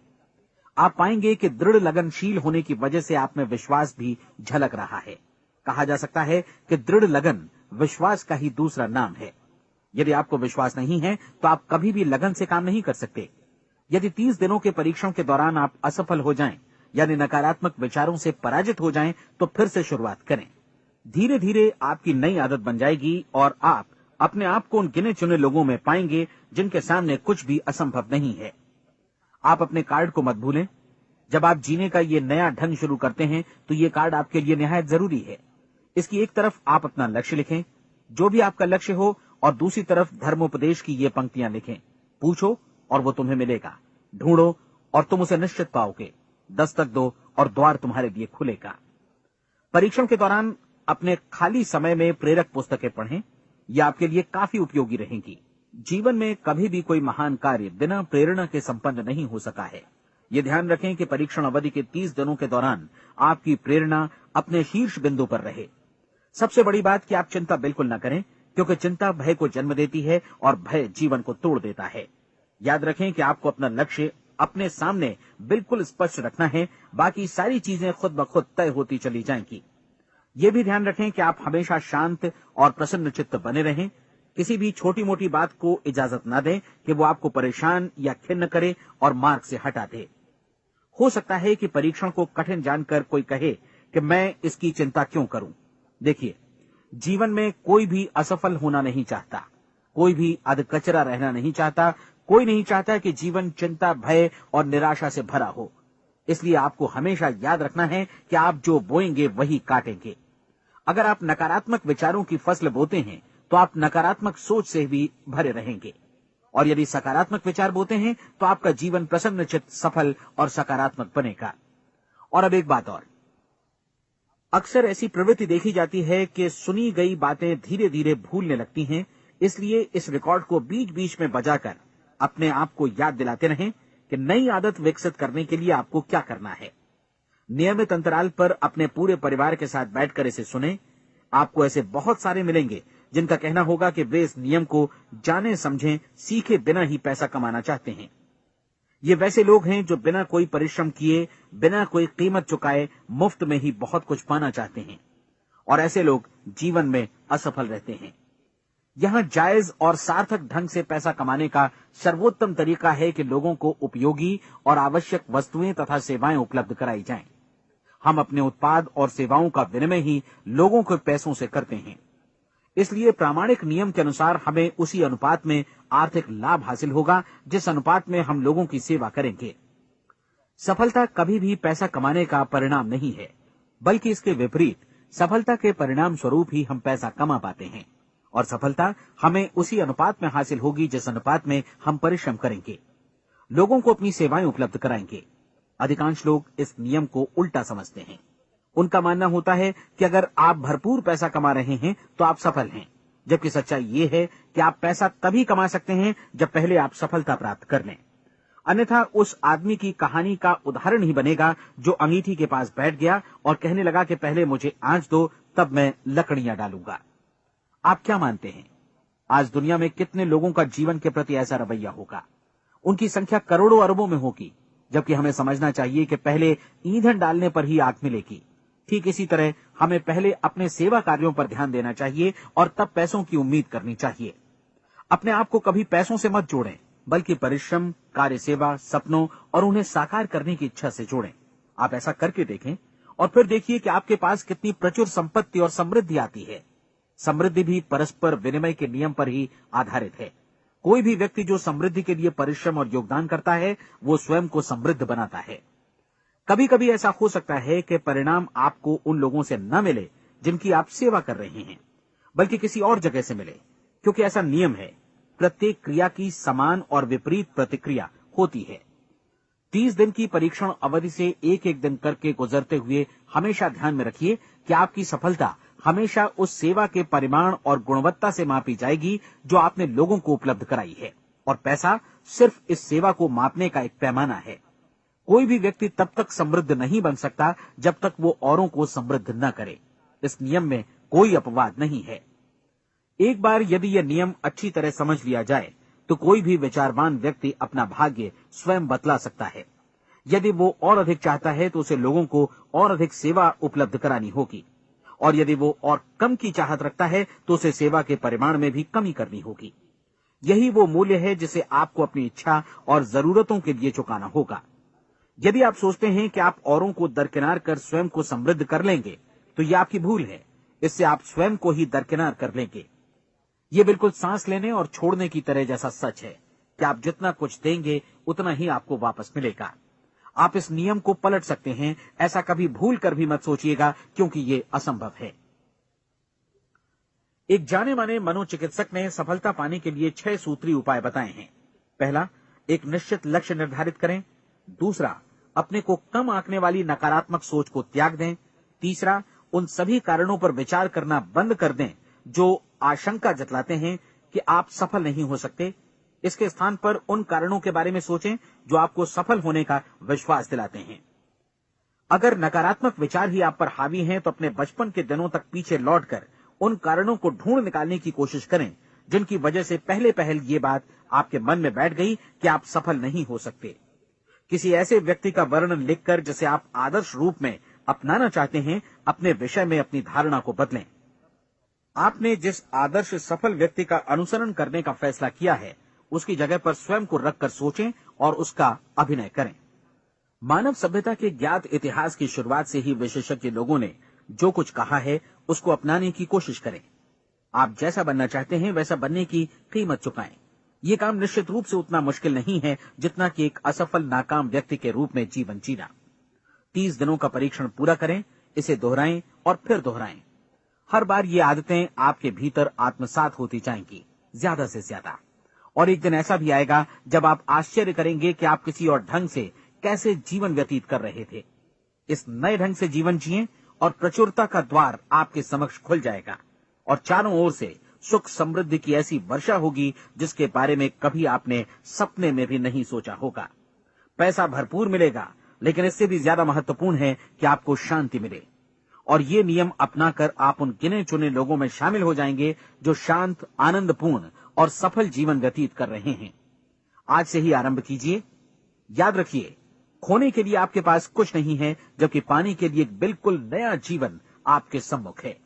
आप पाएंगे कि दृढ़ लगनशील होने की वजह से आप में विश्वास भी झलक रहा है। कहा जा सकता है कि दृढ़ लगन विश्वास का ही दूसरा नाम है। यदि आपको विश्वास नहीं है तो आप कभी भी लगन से काम नहीं कर सकते। यदि 30 दिनों के परीक्षण के दौरान आप असफल हो जाएं, यानी नकारात्मक विचारों से पराजित हो जाएं, तो फिर से शुरुआत करें। धीरे धीरे आपकी नई आदत बन जाएगी और आप अपने आप को उन गिने चुने लोगों में पाएंगे जिनके सामने कुछ भी असंभव नहीं है। आप अपने कार्ड को मत भूलें। जब आप जीने का ये नया ढंग शुरू करते हैं तो ये कार्ड आपके लिए निहायत जरूरी है। इसकी एक तरफ आप अपना लक्ष्य लिखें, जो भी आपका लक्ष्य हो, और दूसरी तरफ धर्मोपदेश की ये पंक्तियां लिखें। पूछो और वो तुम्हें मिलेगा। ढूंढो और तुम उसे निश्चित पाओगे। दस्तक दो और द्वार तुम्हारे लिए खुलेगा। परीक्षण के दौरान अपने खाली समय में प्रेरक पुस्तकें पढ़ें। ये आपके लिए काफी उपयोगी रहेंगी। जीवन में कभी भी कोई महान कार्य बिना प्रेरणा के संपन्न नहीं हो सका है। ये ध्यान रखें कि परीक्षण अवधि के 30 दिनों के दौरान आपकी प्रेरणा अपने शीर्ष बिंदु पर रहे। सबसे बड़ी बात कि आप चिंता बिल्कुल न करें, क्योंकि चिंता भय को जन्म देती है और भय जीवन को तोड़ देता है। याद रखें कि आपको अपना लक्ष्य अपने सामने बिल्कुल स्पष्ट रखना है। बाकी सारी चीजें खुद ब खुद तय होती चली जाएंगी। ये भी ध्यान रखें कि आप हमेशा शांत और प्रसन्न चित्त बने रहें। किसी भी छोटी मोटी बात को इजाजत न दें कि वो आपको परेशान या खिन्न करे और मार्ग से हटा दे। हो सकता है कि परीक्षण को कठिन जानकर कोई कहे कि मैं इसकी चिंता क्यों करूं। देखिए, जीवन में कोई भी असफल होना नहीं चाहता, कोई भी अधकचरा रहना नहीं चाहता, कोई नहीं चाहता कि जीवन चिंता, भय और निराशा से भरा हो। इसलिए आपको हमेशा याद रखना है कि आप जो बोएंगे वही काटेंगे। अगर आप नकारात्मक विचारों की फसल बोते हैं तो आप नकारात्मक सोच से भी भरे रहेंगे, और यदि सकारात्मक विचार बोते हैं तो आपका जीवन प्रसन्नचित्त, सफल और सकारात्मक बनेगा। और अब एक बात और, अक्सर ऐसी प्रवृत्ति देखी जाती है कि सुनी गई बातें धीरे धीरे भूलने लगती हैं। इसलिए इस रिकॉर्ड को बीच बीच में बजाकर अपने आप को याद दिलाते रहें कि नई आदत विकसित करने के लिए आपको क्या करना है। नियमित अंतराल पर अपने पूरे परिवार के साथ बैठकर इसे सुनें। आपको ऐसे बहुत सारे मिलेंगे जिनका कहना होगा कि वे इस नियम को जाने समझें सीखे बिना ही पैसा कमाना चाहते हैं। ये वैसे लोग हैं जो बिना कोई परिश्रम किए, बिना कोई कीमत चुकाए मुफ्त में ही बहुत कुछ पाना चाहते हैं, और ऐसे लोग जीवन में असफल रहते हैं। यहां जायज और सार्थक ढंग से पैसा कमाने का सर्वोत्तम तरीका है कि लोगों को उपयोगी और आवश्यक वस्तुएं तथा सेवाएं उपलब्ध कराई जाएं। हम अपने उत्पाद और सेवाओं का विनिमय ही लोगों के पैसों से करते हैं। इसलिए प्रामाणिक नियम के अनुसार हमें उसी अनुपात में आर्थिक लाभ हासिल होगा जिस अनुपात में हम लोगों की सेवा करेंगे। सफलता कभी भी पैसा कमाने का परिणाम नहीं है, बल्कि इसके विपरीत सफलता के परिणाम स्वरूप ही हम पैसा कमा पाते हैं, और सफलता हमें उसी अनुपात में हासिल होगी जिस अनुपात में हम परिश्रम करेंगे, लोगों को अपनी सेवाएं उपलब्ध कराएंगे। अधिकांश लोग इस नियम को उल्टा समझते हैं। उनका मानना होता है कि अगर आप भरपूर पैसा कमा रहे हैं तो आप सफल हैं, जबकि सच्चाई ये है कि आप पैसा तभी कमा सकते हैं जब पहले आप सफलता प्राप्त कर लें। अन्यथा उस आदमी की कहानी का उदाहरण ही बनेगा जो अंगीठी के पास बैठ गया और कहने लगा कि पहले मुझे आंच दो, तब मैं लकड़ियां डालूंगा। आप क्या मानते हैं, आज दुनिया में कितने लोगों का जीवन के प्रति ऐसा रवैया होगा? उनकी संख्या करोड़ों अरबों में होगी, जबकि हमें समझना चाहिए कि पहले ईंधन डालने पर ही आग मिलेगी। ठीक इसी तरह हमें पहले अपने सेवा कार्यों पर ध्यान देना चाहिए और तब पैसों की उम्मीद करनी चाहिए। अपने आप को कभी पैसों से मत जोड़ें, बल्कि परिश्रम, कार्य सेवा, सपनों और उन्हें साकार करने की इच्छा से जोड़ें। आप ऐसा करके देखें और फिर देखिए कि आपके पास कितनी प्रचुर संपत्ति और समृद्धि आती है। समृद्धि भी परस्पर विनिमय के नियम पर ही आधारित है। कोई भी व्यक्ति जो समृद्धि के लिए परिश्रम और योगदान करता है, वो स्वयं को समृद्ध बनाता है। कभी कभी ऐसा हो सकता है कि परिणाम आपको उन लोगों से न मिले जिनकी आप सेवा कर रहे हैं, बल्कि किसी और जगह से मिले, क्योंकि ऐसा नियम है, प्रत्येक क्रिया की समान और विपरीत प्रतिक्रिया होती है। 30 दिन की परीक्षण अवधि से एक एक दिन करके गुजरते हुए हमेशा ध्यान में रखिए कि आपकी सफलता हमेशा उस सेवा के परिमाण और गुणवत्ता से मापी जाएगी जो आपने लोगों को उपलब्ध कराई है, और पैसा सिर्फ इस सेवा को मापने का एक पैमाना है। कोई भी व्यक्ति तब तक समृद्ध नहीं बन सकता जब तक वो औरों को समृद्ध न करे। इस नियम में कोई अपवाद नहीं है। एक बार यदि यह नियम अच्छी तरह समझ लिया जाए तो कोई भी विचारवान व्यक्ति अपना भाग्य स्वयं बतला सकता है। यदि वो और अधिक चाहता है तो उसे लोगों को और अधिक सेवा उपलब्ध करानी होगी, और यदि वो और कम की चाहत रखता है तो उसे सेवा के परिमाण में भी कमी करनी होगी। यही वो मूल्य है जिसे आपको अपनी इच्छा और जरूरतों के लिए चुकाना होगा। यदि आप सोचते हैं कि आप औरों को दरकिनार कर स्वयं को समृद्ध कर लेंगे तो यह आपकी भूल है। इससे आप स्वयं को ही दरकिनार कर लेंगे। ये बिल्कुल सांस लेने और छोड़ने की तरह जैसा सच है कि आप जितना कुछ देंगे उतना ही आपको वापस मिलेगा। आप इस नियम को पलट सकते हैं, ऐसा कभी भूल कर भी मत सोचिएगा, क्योंकि ये असंभव है। एक जाने माने मनोचिकित्सक ने सफलता पाने के लिए 6 सूत्री उपाय बताए हैं। पहला, एक निश्चित लक्ष्य निर्धारित करें। दूसरा, अपने को कम आंकने वाली नकारात्मक सोच को त्याग दें। तीसरा, उन सभी कारणों पर विचार करना बंद कर दें जो आशंका जतलाते हैं कि आप सफल नहीं हो सकते। इसके स्थान पर उन कारणों के बारे में सोचें जो आपको सफल होने का विश्वास दिलाते हैं। अगर नकारात्मक विचार ही आप पर हावी हैं तो अपने बचपन के दिनों तक पीछे लौटकर उन कारणों को ढूंढ निकालने की कोशिश करें जिनकी वजह से पहले पहल ये बात आपके मन में बैठ गई कि आप सफल नहीं हो सकते। किसी ऐसे व्यक्ति का वर्णन लिखकर जिसे आप आदर्श रूप में अपनाना चाहते हैं, अपने विषय में अपनी धारणा को बदलें। आपने जिस आदर्श सफल व्यक्ति का अनुसरण करने का फैसला किया है, उसकी जगह पर स्वयं को रखकर सोचें और उसका अभिनय करें। मानव सभ्यता के ज्ञात इतिहास की शुरुआत से ही विशेषज्ञ लोगों ने जो कुछ कहा है उसको अपनाने की कोशिश करें। आप जैसा बनना चाहते हैं वैसा बनने की कीमत चुकाएं। ये काम निश्चित रूप से उतना मुश्किल नहीं है जितना कि एक असफल नाकाम व्यक्ति के रूप में जीवन जीना। 30 दिनों का परीक्षण पूरा करें, इसे दोहराएं और फिर दोहराएं। हर बार ये आदतें आपके भीतर आत्मसात होती जाएंगी, ज्यादा से ज्यादा। और एक दिन ऐसा भी आएगा जब आप आश्चर्य करेंगे कि आप किसी और ढंग से कैसे जीवन व्यतीत कर रहे थे। इस नए ढंग से जीवन जिएं और प्रचुरता का द्वार आपके समक्ष खुल जाएगा और चारों ओर से सुख समृद्धि की ऐसी वर्षा होगी जिसके बारे में कभी आपने सपने में भी नहीं सोचा होगा। पैसा भरपूर मिलेगा, लेकिन इससे भी ज्यादा महत्वपूर्ण है कि आपको शांति मिले। और ये नियम अपनाकर आप उन गिने चुने लोगों में शामिल हो जाएंगे जो शांत, आनंदपूर्ण और सफल जीवन व्यतीत कर रहे हैं। आज से ही आरंभ कीजिए। याद रखिए, खोने के लिए आपके पास कुछ नहीं है, जबकि पाने के लिए एक बिल्कुल नया जीवन आपके सम्मुख है।